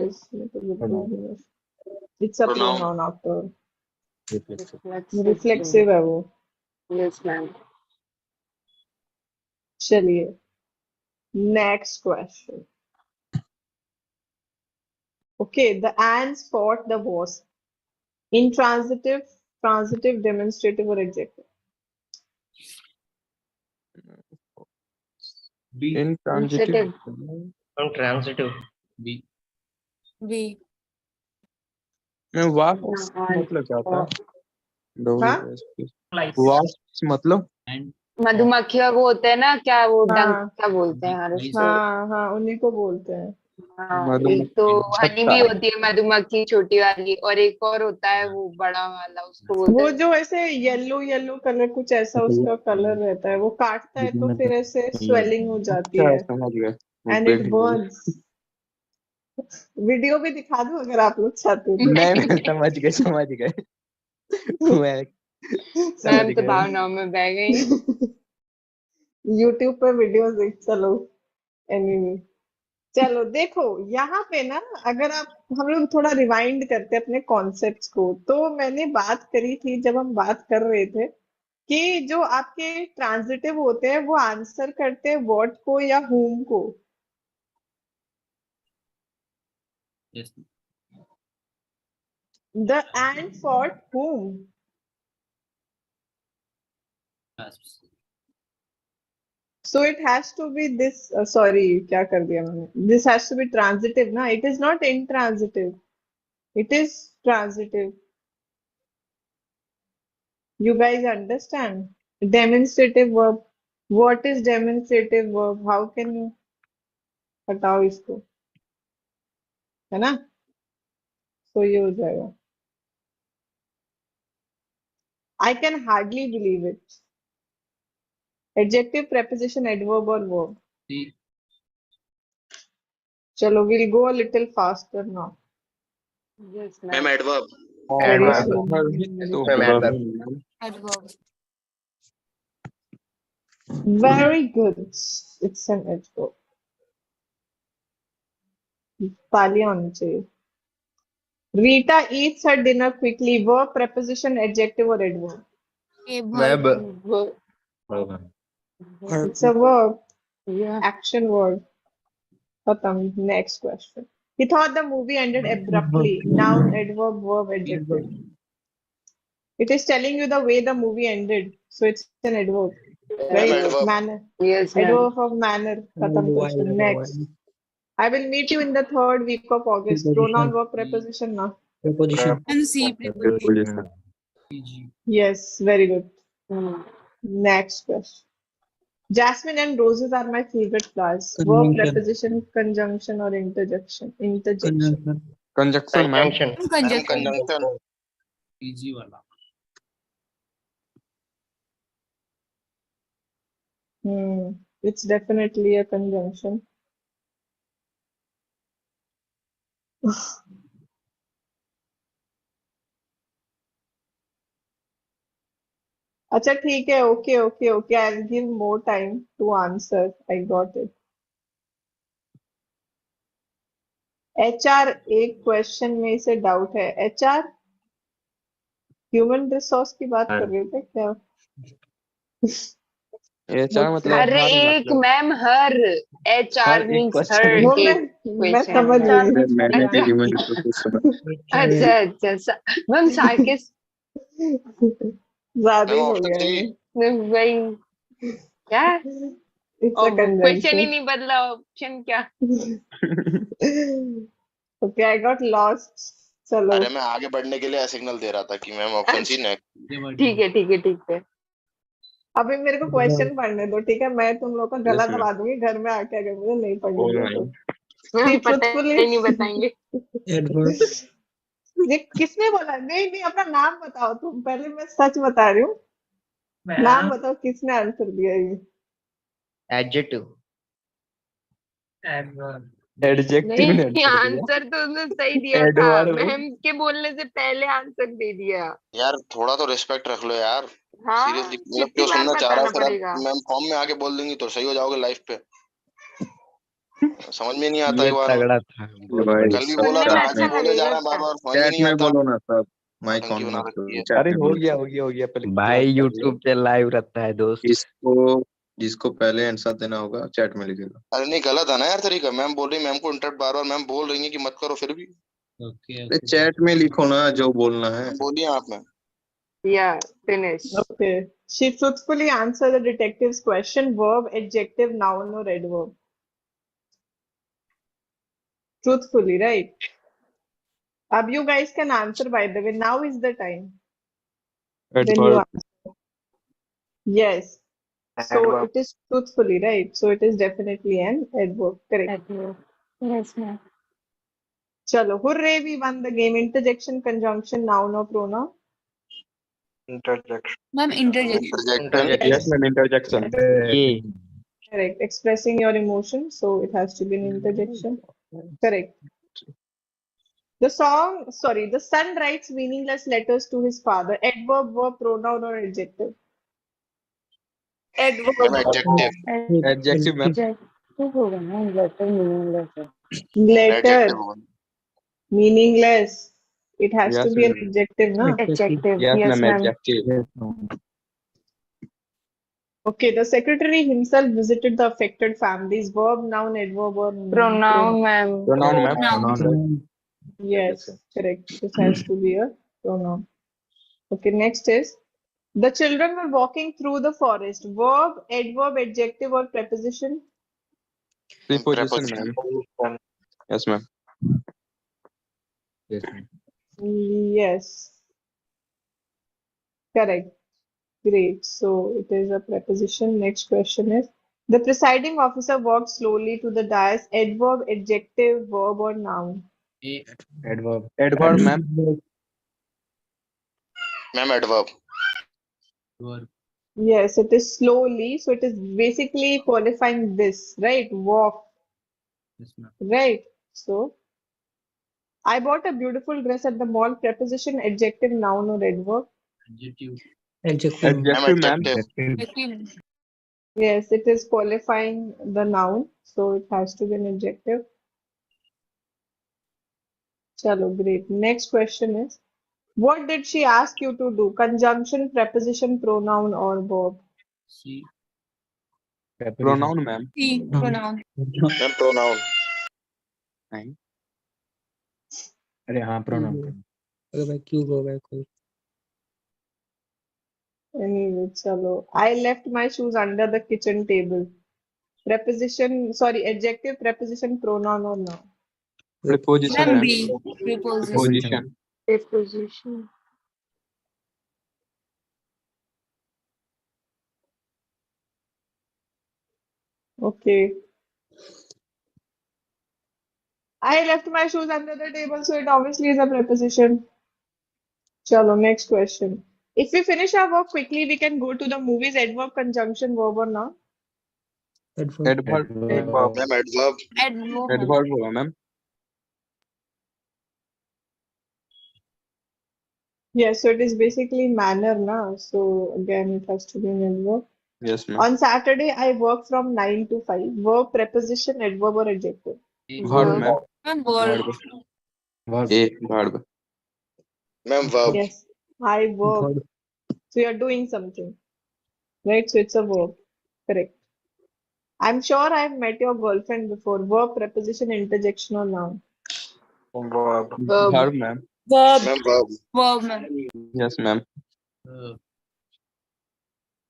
It's a Pronoun. pronoun after. Reflexive. Reflexive है वो. Yes, ma'am. चलिए next question. Okay, the ants fought the wasp. Intransitive, transitive, demonstrative or adjective? B. Intransitive. Transitive. B. B. मैं wasp मतलब क्या होता है? Like wasp मतलब And मधुमक्खियाँ वो होते हैं ना, क्या वो हाँ. डंक क्या बोलते हैं यार उसको? हाँ उन्हीं को बोलते हैं. हाँ, एक तो हनी भी होती है मधुमक्खी छोटी वाली, और एक और होता है वो बड़ा वाला, उसको बोलते वो हैं. जो ऐसे येलो कलर कुछ ऐसा उसका कलर रहता है. वो काटता है तो फिर ऐसे स्वेलिंग हो जाती क्या है समझ गए. And it Burns. वीडियो भी दिखा दूं अगर आप लोग चाहते हो तो. नहीं समझ गए. मैम तो भावनाओं में बह गई. YouTube पे वीडियोस देख. चलो एनीवे चलो देखो यहाँ पे ना, अगर आप हम लोग थोड़ा रिवाइंड करते हैं अपने कॉन्सेप्ट्स को, तो मैंने बात करी थी जब हम बात कर रहे थे कि जो आपके ट्रांजिटिव होते हैं वो आंसर करते हैं व्हाट को या whom को. Yes. The ant fought whom? Yes. So it has to be this. Sorry, क्या कर दिया मैंने? This has to be transitive, ना? It is not intransitive. It is transitive. You guys understand? Demonstrative verb. What is demonstrative verb? How can you हटाओ इसको, है ना? So ये हो जाएगा. I can hardly believe it. Adjective, preposition, adverb or verb. See, चलो, we'll go a little faster now. Yes, ma'am ma'am. Adverb. Very Adverb. slow. तो ma'am verb adverb. ही है। adverb. Very good. It's an adverb. तालियां होनी चाहिए. Rita eats her dinner quickly. Verb, preposition, adjective or adverb. A Verb. verb. It's a verb. Yeah. Action word. Khatam. Next question. He thought the movie ended abruptly. Noun, adverb, verb, adjective. It is telling you the way the movie ended. So it's an adverb. Right? Adverb. Manner. Yes, ma'am. Adverb of manner. Khatam question. Next. I will meet you in the third week of August. Pronoun, verb, preposition, na? Preposition. And C preposition. Preposition. Yes, very good. Hmm. Next question. Jasmine and roses are my favorite flowers. Verb, Conjunction. preposition, conjunction or interjection? Interjection. Conjunction. Conjunction, ma'am. Conjunction. Ma'am Conjunction. Conjunction. easy वाला. It's definitely a conjunction. अच्छा ठीक है. Okay, okay, okay. I'll give more time to answer. I got it. HR एक question में से doubt है. HR human resource की बात कर रहे थे क्या? HR मतलब हर हर एक मतलब मैम हर HR हर एक means question हर वो एक मैं question. समझ गई. मैंने भी अच्छा human resources सुना। अच्छा मैम सार्किस्ट ज्यादा ही मैम हो ऑप्शन गया थ्री. है. भाई क्या It's a question he conjunction. नहीं बदला ऑप्शन क्या Okay, I got lost. चलो. अरे मैं आगे बढ़ने के लिए सिग्नल दे रहा था कि मैम ऑप्शन सी नेक्स्ट. ठीक है ठीक है ठीक है अभी मेरे को क्वेश्चन पढ़ने दो, ठीक है? मैं तुम लोग का गला Yes, ma'am. दबा दूंगी घर में आके अगर मुझे नहीं पढ़ने Oh दिया my. तो. मैम See, पता truthfully, ही नहीं बताएंगे Adverb. ये किसने बोला? नहीं नहीं, अपना नाम बताओ तुम पहले. मैं सच बता रही हूँ. नाम मैम बताओ किसने आंसर दिया ये. Adjective. adverb. Adjective ने नहीं answer दिया। आंसर तो उसने सही दिया था Adverb. मैम के बोलने से पहले आंसर दे दिया यार थोड़ा तो रिस्पेक्ट रख लो यार. हाँ सीरियसली मतलब कितनी क्यों बार सुनना चाह रहा बताना हूँ? फिर पड़ेगा आप मैम फॉर्म में आके बोल देंगी तो सही हो जाओगे लाइफ पे. समझ में नहीं आता ये एक बार. तगड़ा था बहुत भाई बढ़िया. कल भी सब बोला सुनने था, में आज अच्छा भी बोले जा लगेगा रहा है बार क्या बार. समझ में चैट नहीं में आता. बोलो ना सब. माइक टंकी ऑन बना मत रखी करो. है. चैट अरे में हो बोलो. गया हो गया हो गया पहले भाई क्लास कर रही यूट्यूब पे लाइव रहता है दोस्त. जिसको पहले आंसर देना होगा चैट में लिखेगा. अरे नहीं गलत है ना यार तरीका. मैम बोल रही, मैम को इंटरप्ट बार बार मैम बोल रही है कि मत करो, फिर भी Okay, अरे चैट में लिखो ना जो बोलना है. बोलिए आप मैम. या finish Okay. She truthfully answered the detective's question. Verb, adjective, noun or adverb. Truthfully, right? Ab you guys can answer, by the way. Now is the time when you Adverb. answer. Yes. So Adverb. it is truthfully, right? So it is definitely an adverb. Correct. Yes ma'am Chalo. Hooray, we won the game. Interjection, conjunction, noun or pronoun. Interjection. Ma'am, interjection. Interjection. Yes, ma'am. Interjection. ये Correct. Expressing your emotion. So it has to be an interjection. Correct. The son writes meaningless letters to his father. Adverb, verb, pronoun or adjective. Ma'am Adverb. Adjective. Adjective, ma'am. होगा ना letter meaningless है Letter, adjective होगा meaningless. It has to Yes, be an ma'am. adjective, na? adjective Yes, yes ma'am. ma'am Adjective. Yes, no. Okay, the secretary himself visited the affected families. Verb, noun, adverb, or pronoun ma'am Pronoun, ma'am. Noun. Pronoun. Yes, correct. This has to be a pronoun. Okay, next is the children were walking through the forest. Verb, adverb, adjective, or preposition? Preposition, ma'am. Preposition. Yes, ma'am. Yes, ma'am. Yes, correct. Great. So it is a preposition. Next question is the presiding officer walked slowly to the dais. Adverb, adjective, verb, or noun? Adverb. Adverb, ma'am. Ma'am adverb Adverb. Yes, it is slowly. So it is basically qualifying this, right? Walk, Yes, ma'am. right? So I bought a beautiful dress at the mall. Preposition, adjective, noun, or adverb? Adjective. Adjective. Ma'am Adjective, ma'am. Adjective Adjective. Yes, it is qualifying the noun. So it has to be an adjective. Chalo, great. Next question is what did she ask you to do? Conjunction, preposition, pronoun, or verb? C. Pronoun, ma'am. C. Pronoun. Ma'am pronoun Nine. अरे हाँ pronoun. Go back, you go back. Anyway, chalo. I left my shoes under the kitchen table. Preposition, sorry, adjective, preposition, pronoun, or noun? Preposition, Then ma'am. B. Preposition. Preposition. preposition Okay. I left my shoes under the table, so it obviously is a preposition. Chalo, next question. If we finish our work quickly, we can go to the movies. Adverb, conjunction, verb, or noun? Adverb. Adverb. Adverb. Ma'am adverb Adverb. Adverb होगा, ma'am. Yes, so it is basically manner, na. So again, it has to be an adverb. Yes, ma'am. On Saturday, I work from 9 to 5. Verb, preposition, adverb, or adjective? Verb, ma'am. And verb. Verb. A. Verb. Ma'am verb Yes, I work. Verb. So you're doing something, right? So it's a verb. Correct. I'm sure I've met your girlfriend before. Verb, preposition, interjection, or noun? Verb. verb Verb, ma'am. Verb. Ma'am verb Verb, ma'am. Yes, ma'am.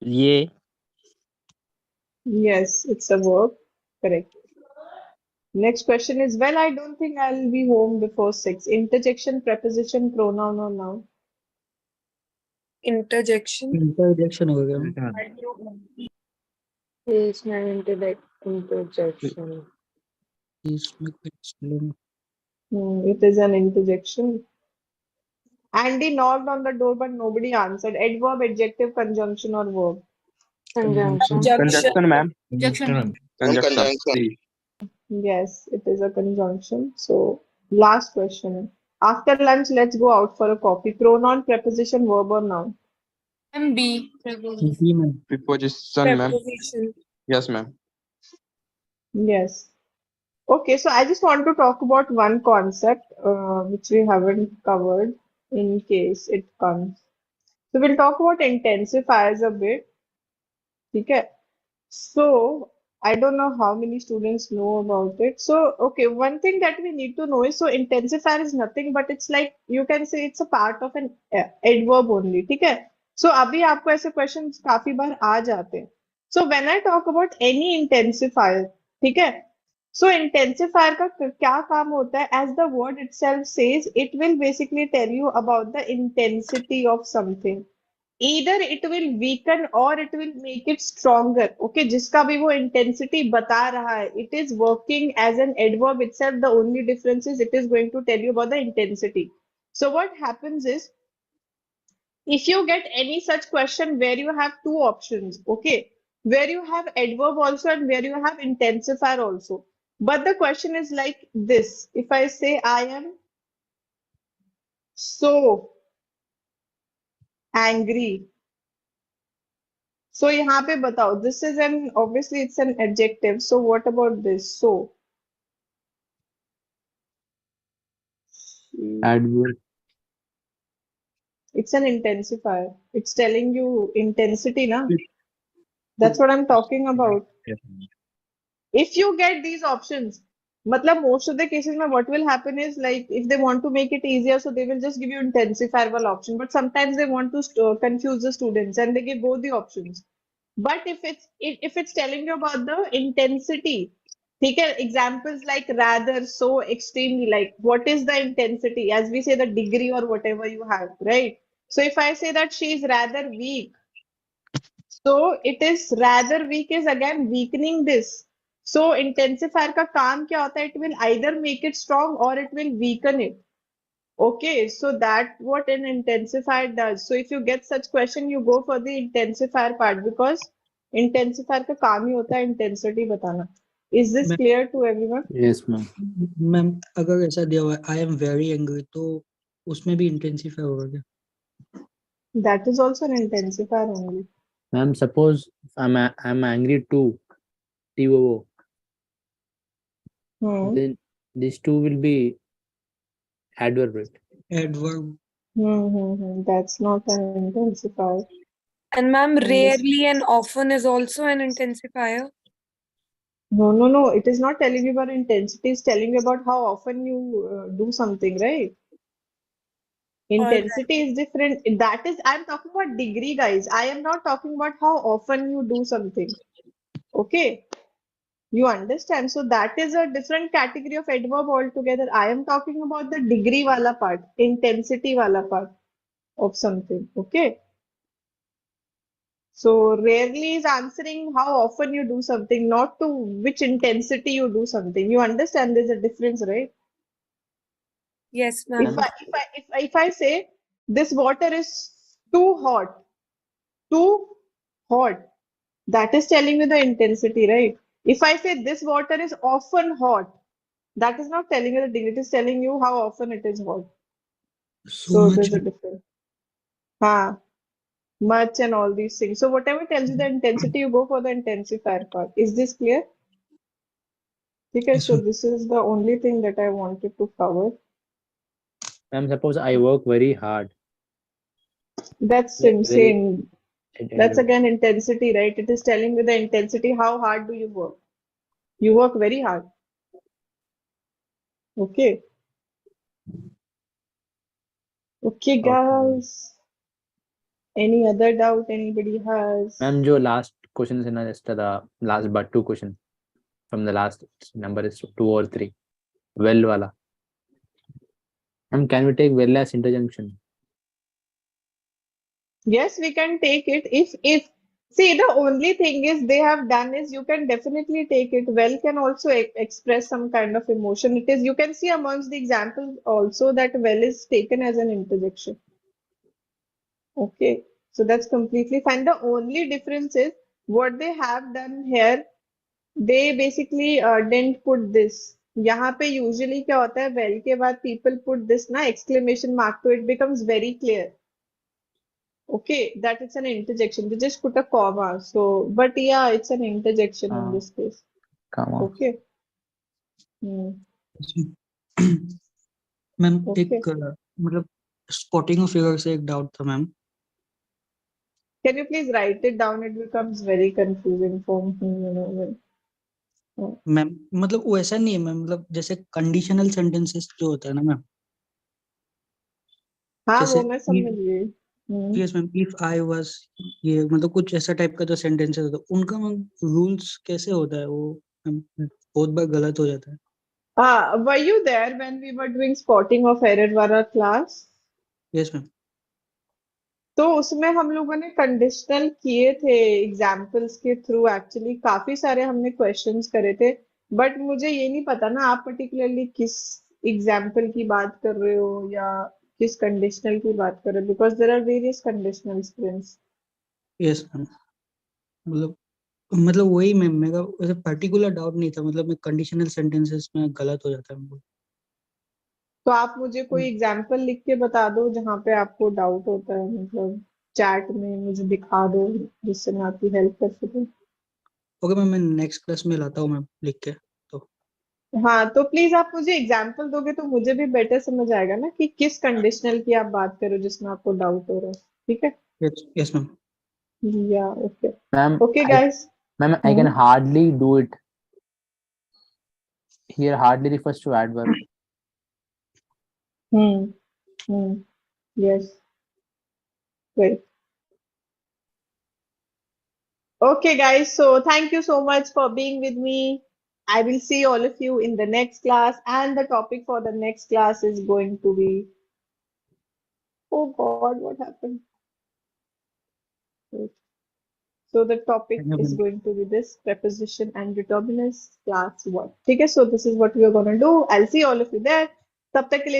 ये Yes, it's a verb. Correct. Next question is, well, I don't think I'll be home before 6. Interjection, preposition, pronoun, or noun? interjection interjection हो गया. yes ma'am interjection Please make it explain. It is an interjection. Andy knocked on the door, but nobody answered. Adverb, adjective, conjunction, or verb? conjunction Conjunction, ma'am. Objection. Ma'am Conjunction. Conjunction C. Yes, it is a conjunction. So, last question. After lunch, let's go out for a coffee. Pronoun, preposition, verb, or noun? And B. Preposition. जी ma'am. Preposition, ma'am. preposition Yes, ma'am. Yes. Okay, so I just want to talk about one concept which we haven't covered in case it comes. So we'll talk about intensifiers a bit. Okay. So I don't know how many students know about it. So, okay, one thing that we need to know is so intensifier is nothing but it's like you can say it's a part of an adverb only. ठीक है? So अभी आपको ऐसे questions काफी बार आ जाते हैं. So when I talk about any intensifier, ठीक है? So intensifier का क्या काम होता है? As the word itself says, it will basically tell you about the intensity of something. Either it will weaken or it will make it stronger. Okay, जिसका भी वो intensity बता रहा है, it is working as an adverb itself. The only difference is it is going to tell you about the intensity. So what happens is, if you get any such question where you have two options, okay, where you have adverb also and where you have intensifier also, but the question is like this: if I say I am so angry, So यहाँ पे बताओ, this is an obviously it's an adjective. So what about this? So Adverb. it's an intensifier. It's telling you intensity, na? That's what I'm talking about. Yes. If you get these options, matlab most of the cases mein what will happen is like if they want to make it easier, so they will just give you intensifier option. But sometimes they want to confuse the students and they give both the options. But if it's telling you about the intensity, take examples like rather, so, extremely, like what is the intensity? As we say the degree or whatever you have, right? So if I say that she is rather weak, so it is rather weak is again weakening this. So intensifier का काम क्या होता है? It will either make it strong or it will weaken it. Okay, so that what an intensifier does. So if you get such question, you go for the intensifier part because intensifier का काम ही होता है intensity बताना. Is this ma'am clear to everyone? Yes, ma'am. Ma'am अगर ऐसा दिया हुआ है आई एम वेरी एंग्री, तो उसमें भी इंटेंसिफाई होगा क्या? That is also an intensifier only. Ma'am, suppose I'm angry too. TOO. Hmm. Then these two will be adverb, right? Adverb. That's not an intensifier. And ma'am, Only- rarely and often is also an intensifier. No. It is not telling you about intensity. It's telling you about how often you do something, right? Intensity is different. That is, I'm talking about degree, guys. I am not talking about how often you do something. Okay? You understand? So that is a different category of adverb altogether. I am talking about the degree wala part, intensity wala part of something. Okay? So rarely is answering how often you do something, not to which intensity you do something. You understand there's a difference, right? Yes, If ma'am. if I say this water is too hot, that is telling you the intensity, right? If I say this water is often hot, that is not telling you the degree, it is telling you how often it is hot. So much. there's a difference. Much and all these things. So whatever tells you the intensity, you go for the intensifier part. Is this clear? Okay, Yes, so ma'am. this is the only thing that I wanted to cover. Ma'am, suppose I work very hard. That's Very same. That's adverb. again intensity, right? It is telling you the intensity. How hard do you work? You work very hard. Okay. Okay, Okay, ma'am. guys. Any other doubt anybody has? Ma'am, जो last question is ना, just the last but two question from the last number is 2 or 3. Well wala. Ma'am, can we take well as interjunction? Yes, we can take it. If see, the only thing is they have done is you can definitely take it. Well can also express some kind of emotion. It is, you can see amongst the examples also that well is taken as an interjection. Okay, so that's completely fine. The only difference is what they have done here. They basically didn't put this. यहाँ पे usually क्या होता है, well के बाद people put this ना exclamation mark, so it becomes very clear. Okay, that it's an interjection. They just put a comma. So, but yeah, it's an interjection in this case. Come on. Okay. Ma'am Okay. एक मतलब spotting of figure से एक doubt था ma'am. Can you please write it down? It becomes very confusing for me, you know. Ma'am मतलब वो ऐसा नहीं है मैम, मतलब जैसे कंडीशनल सेंटेंसेस जो होता है ना मैम, हाँ जैसे वो मैं समझ गई. Yes ma'am, if I was, ये मतलब कुछ ऐसा टाइप का जो सेंटेंसेस होता है उनका मैम रूल्स कैसे होता है वो मैम बहुत बार गलत हो जाता है. Were you there when we were doing spotting of error वाला class? Yes ma'am. तो उसमें हम लोगों ने कंडीशनल किए थे एग्जाम्पल्स के थ्रू. एक्चुअली काफी सारे हमने क्वेश्चंस करे थे, बट मुझे ये नहीं पता ना आप पर्टिकुलरली किस एग्जाम्पल की बात कर रहे हो या किस कंडीशनल की बात कर रहे हो, because there are various conditional prince. Yes ma'am, मतलब वही मैम, मेरा ऐसे पर्टिकुलर डाउट नहीं था, मतलब मैं कंडीशनल सेंटेंसेस में गलत हो जाता है मेरे को. तो आप मुझे कोई एग्जाम्पल लिख के बता दो जहाँ पे आपको डाउट होता है, मतलब चैट में मुझे दिखा दो जिससे मैं आपकी हेल्प कर सकूं। ओके मैम, मैं नेक्स्ट क्लास में लाता हूँ मैम लिख के। हाँ तो प्लीज आप मुझे एग्जाम्पल दोगे तो मुझे भी बेटर समझ आएगा ना कि किस कंडीशनल की आप बात करो जिसमें आपको डाउट हो रहा है। ठीक है? Yes ma'am. या okay Ma'am, okay guys. ma'am, I can hardly do it. Here, hardly refers to adverb. Yes. Great. Okay, guys. So thank you so much for being with me. I will see all of you in the next class, and the topic for the next class is going to be. Oh God, what happened? Wait. So the topic is going to be this preposition and determinants class 1. Okay, so this is what we are going to do. I'll see all of you there. तब तक के लिए